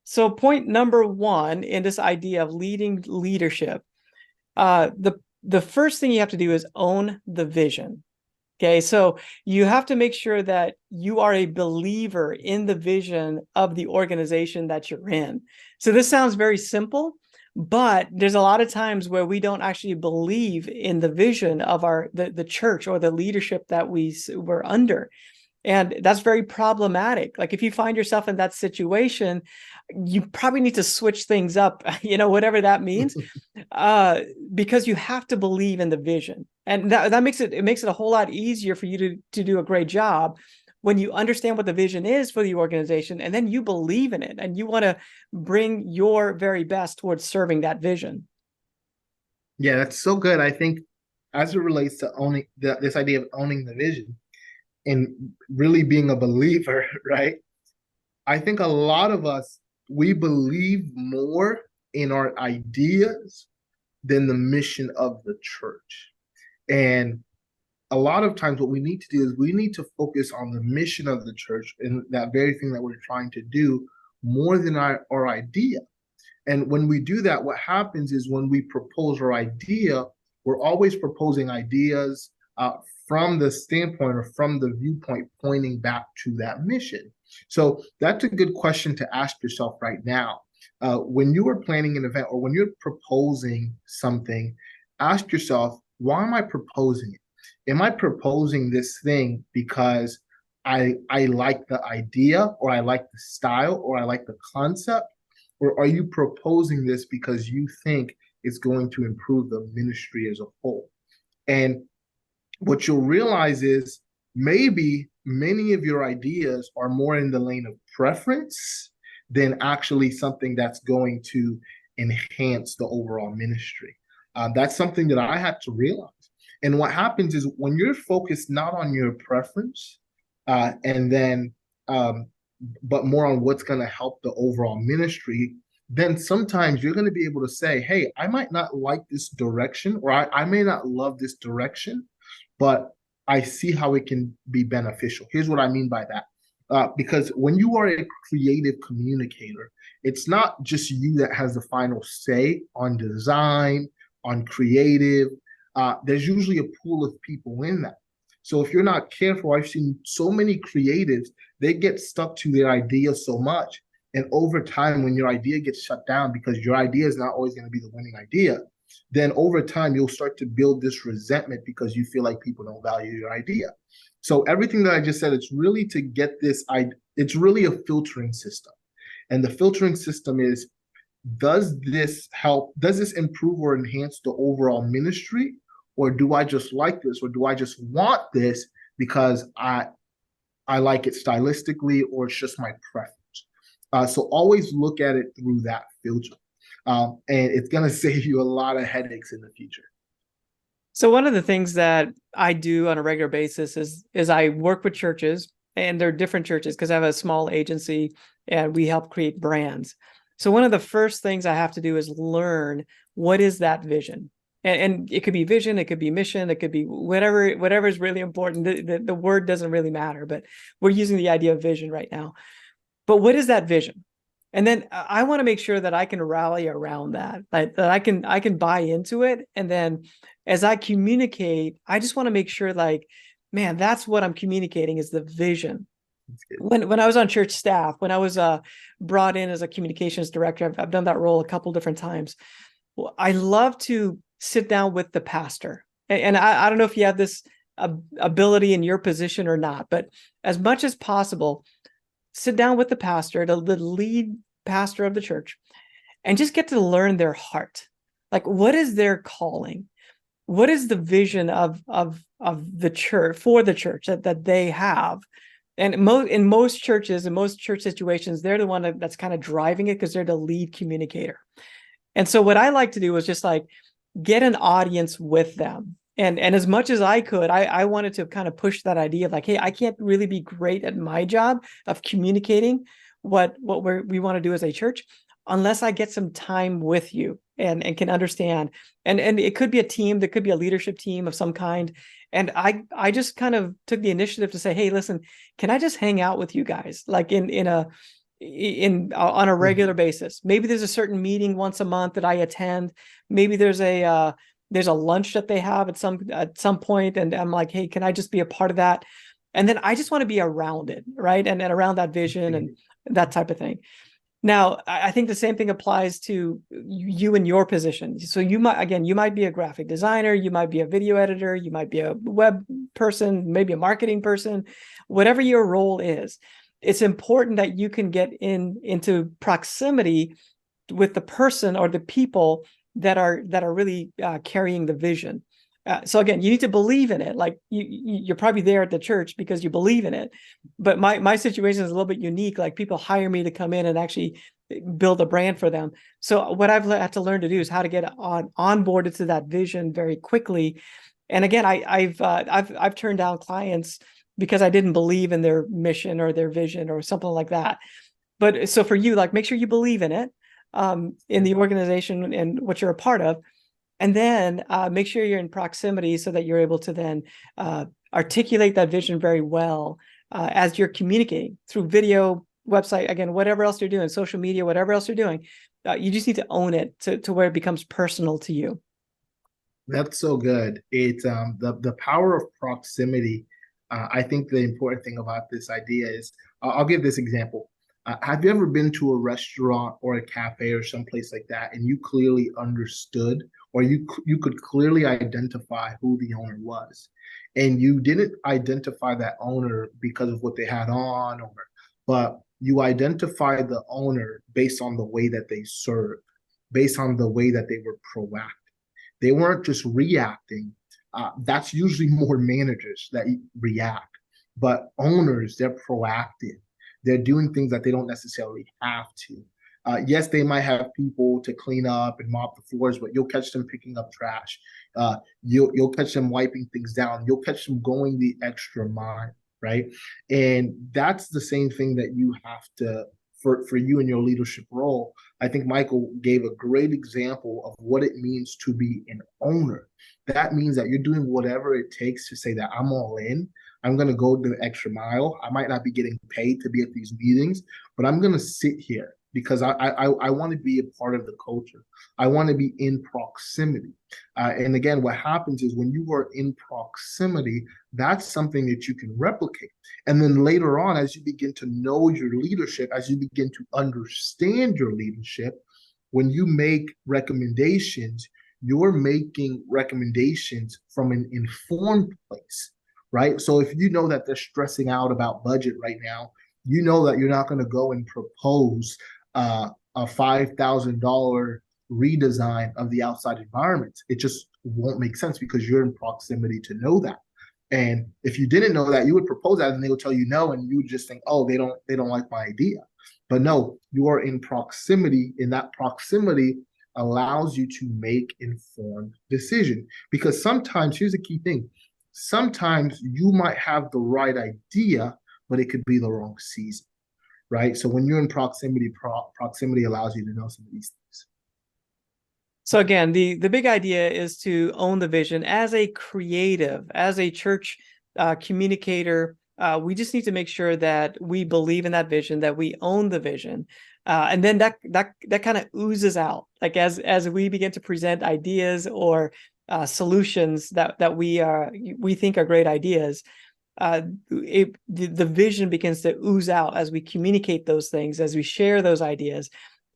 So point number one in this idea of leading leadership, the first thing you have to do is own the vision. Okay, so you have to make sure that you are a believer in the vision of the organization that you're in. So this sounds very simple, but there's a lot of times where we don't actually believe in the vision of the church or the leadership that we're under. And that's very problematic. Like if you find yourself in that situation, you probably need to switch things up, whatever that means, uh, because you have to believe in the vision. And that makes it a whole lot easier for you to do a great job when you understand what the vision is for the organization, and then you believe in it and you want to bring your very best towards serving that vision. Yeah, that's so good. I think as it relates to owning this idea of owning the vision and really being a believer, right? I think a lot of us, we believe more in our ideas than the mission of the church. And a lot of times, what we need to do is we need to focus on the mission of the church and that very thing that we're trying to do more than our idea. And when we do that, what happens is when we propose our idea, we're always proposing ideas from the standpoint or from the viewpoint pointing back to that mission. So that's a good question to ask yourself right now. When you are planning an event or when you're proposing something, ask yourself, why am I proposing it? Am I proposing this thing because I like the idea or I like the style or I like the concept? Or are you proposing this because you think it's going to improve the ministry as a whole? And what you'll realize is maybe many of your ideas are more in the lane of preference than actually something that's going to enhance the overall ministry. That's something that I had to realize. And what happens is when you're focused not on your preference and then but more on what's going to help the overall ministry, then sometimes you're going to be able to say, hey, I might not like this direction, or I may not love this direction, but I see how it can be beneficial. Here's what I mean by that. Because when you are a creative communicator, it's not just you that has the final say on design, on creative. There's usually a pool of people in that. So if you're not careful, I've seen so many creatives, they get stuck to their idea so much. And over time, when your idea gets shut down because your idea is not always going to be the winning idea, then over time, you'll start to build this resentment because you feel like people don't value your idea. So everything that I just said, it's really to get this, it's really a filtering system. And the filtering system is, does this help? Does this improve or enhance the overall ministry? Or do I just like this? Or do I just want this because I like it stylistically, or it's just my preference? So always look at it through that filter. And it's going to save you a lot of headaches in the future. So one of the things that I do on a regular basis is I work with churches, and they're different churches because I have a small agency and we help create brands. So one of the first things I have to do is learn what is that vision. And it could be vision, it could be mission, it could be whatever is really important. The word doesn't really matter, but we're using the idea of vision right now. But what is that vision? And then I want to make sure that I can rally around that, that I can buy into it. And then as I communicate, I just want to make sure, like, man, that's what I'm communicating is the vision. When I was on church staff, when I was brought in as a communications director, I've done that role a couple different times. Well, I love to sit down with the pastor. And I don't know if you have this ability in your position or not, but as much as possible, sit down with the pastor, the lead pastor of the church, and just get to learn their heart. Like, what is their calling? What is the vision of the church, for the church that they have? And in most churches, in most church situations, they're the one that's kind of driving it because they're the lead communicator. And so what I like to do is just like get an audience with them. And as much as I could, I wanted to kind of push that idea of like, hey, I can't really be great at my job of communicating what we want to do as a church unless I get some time with you and can understand. And it could be a team, there could be a leadership team of some kind. And I just kind of took the initiative to say, hey, listen, can I just hang out with you guys? Like in on a regular basis. Maybe there's a certain meeting once a month that I attend. Maybe there's a lunch that they have at some point, and I'm like, hey, can I just be a part of that? And then I just want to be around it, right? And around that vision and that type of thing. Now, I think the same thing applies to you and your position. So you might be a graphic designer, you might be a video editor, you might be a web person, maybe a marketing person, whatever your role is. It's important that you can get into proximity with the person or the people that are really carrying the vision. So again, you need to believe in it. Like you're probably there at the church because you believe in it. But my situation is a little bit unique. Like people hire me to come in and actually build a brand for them. So what I've had to learn to do is how to get onboarded to that vision very quickly. And again, I've turned down clients because I didn't believe in their mission or their vision or something like that. But so for you, like make sure you believe in it, in the organization and what you're a part of. And then make sure you're in proximity so that you're able to then articulate that vision very well as you're communicating through video, website, again, whatever else you're doing, social media, whatever else you're doing. You just need to own it to where it becomes personal to you. That's so good. It's the power of proximity. I think the important thing about this idea is I'll give this example. Have you ever been to a restaurant or a cafe or someplace like that, and you clearly understood, or you could clearly identify who the owner was, and you didn't identify that owner because of what they had on, but you identified the owner based on the way that they served, based on the way that they were proactive. They weren't just reacting. That's usually more managers that react, but owners, they're proactive. They're doing things that they don't necessarily have to. Yes, they might have people to clean up and mop the floors, but you'll catch them picking up trash. You'll catch them wiping things down. You'll catch them going the extra mile, right? And that's the same thing that you have to for you in your leadership role. I think Michael gave a great example of what it means to be an owner. That means that you're doing whatever it takes to say that I'm all in. I'm going to go the extra mile. I might not be getting paid to be at these meetings, but I'm going to sit here because I want to be a part of the culture. I want to be in proximity. And again, what happens is when you are in proximity, that's something that you can replicate. And then later on, as you begin to know your leadership, as you begin to understand your leadership, when you make recommendations, you're making recommendations from an informed place, right? So if you know that they're stressing out about budget right now, you know that you're not going to go and propose a $5,000 redesign of the outside environment. It just won't make sense because you're in proximity to know that. And if you didn't know that, you would propose that and they would tell you no, and you would just think, oh, they don't like my idea. But no, you are in proximity, and that proximity allows you to make informed decision. Because sometimes, here's the key thing, sometimes you might have the right idea, but it could be the wrong season, right? So when you're in proximity, proximity allows you to know some of these things. So again, the big idea is to own the vision as a creative, as a church communicator. We just need to make sure that we believe in that vision, that we own the vision, and then that kind of oozes out. Like as we begin to present ideas or solutions that we think are great ideas, the vision begins to ooze out as we communicate those things, as we share those ideas.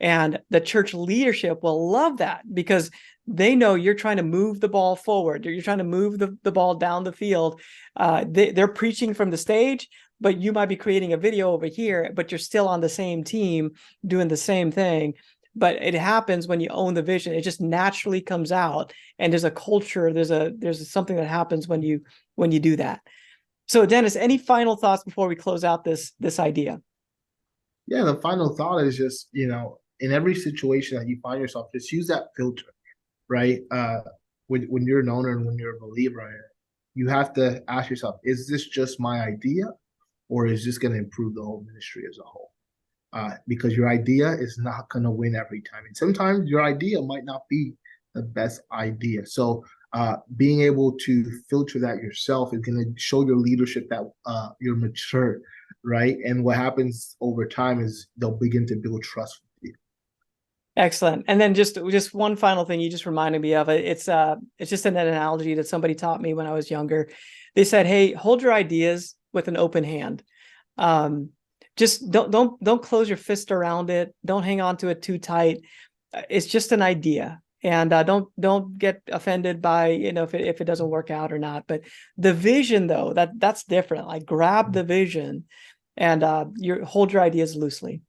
And the church leadership will love that because they know you're trying to move the ball forward. You're trying to move the ball down the field. They're preaching from the stage, but you might be creating a video over here, but you're still on the same team doing the same thing. But it happens when you own the vision. It just naturally comes out, and there's a culture. There's something that happens when you do that. So, Dennis, any final thoughts before we close out this idea? Yeah, the final thought is just, in every situation that you find yourself, just use that filter, right? When you're an owner and when you're a believer, you have to ask yourself, is this just my idea, or is this going to improve the whole ministry as a whole? Because your idea is not going to win every time. And sometimes your idea might not be the best idea. So being able to filter that yourself is going to show your leadership that you're mature, right? And what happens over time is they'll begin to build trust with you. Excellent. And then just one final thing you just reminded me of it. It's just an analogy that somebody taught me when I was younger. They said, "Hey, hold your ideas with an open hand. Um, just don't close your fist around it. Don't hang on to it too tight. It's just an idea." And don't get offended by, if it doesn't work out or not. But the vision, though, that's different. Like grab the vision and hold your ideas loosely.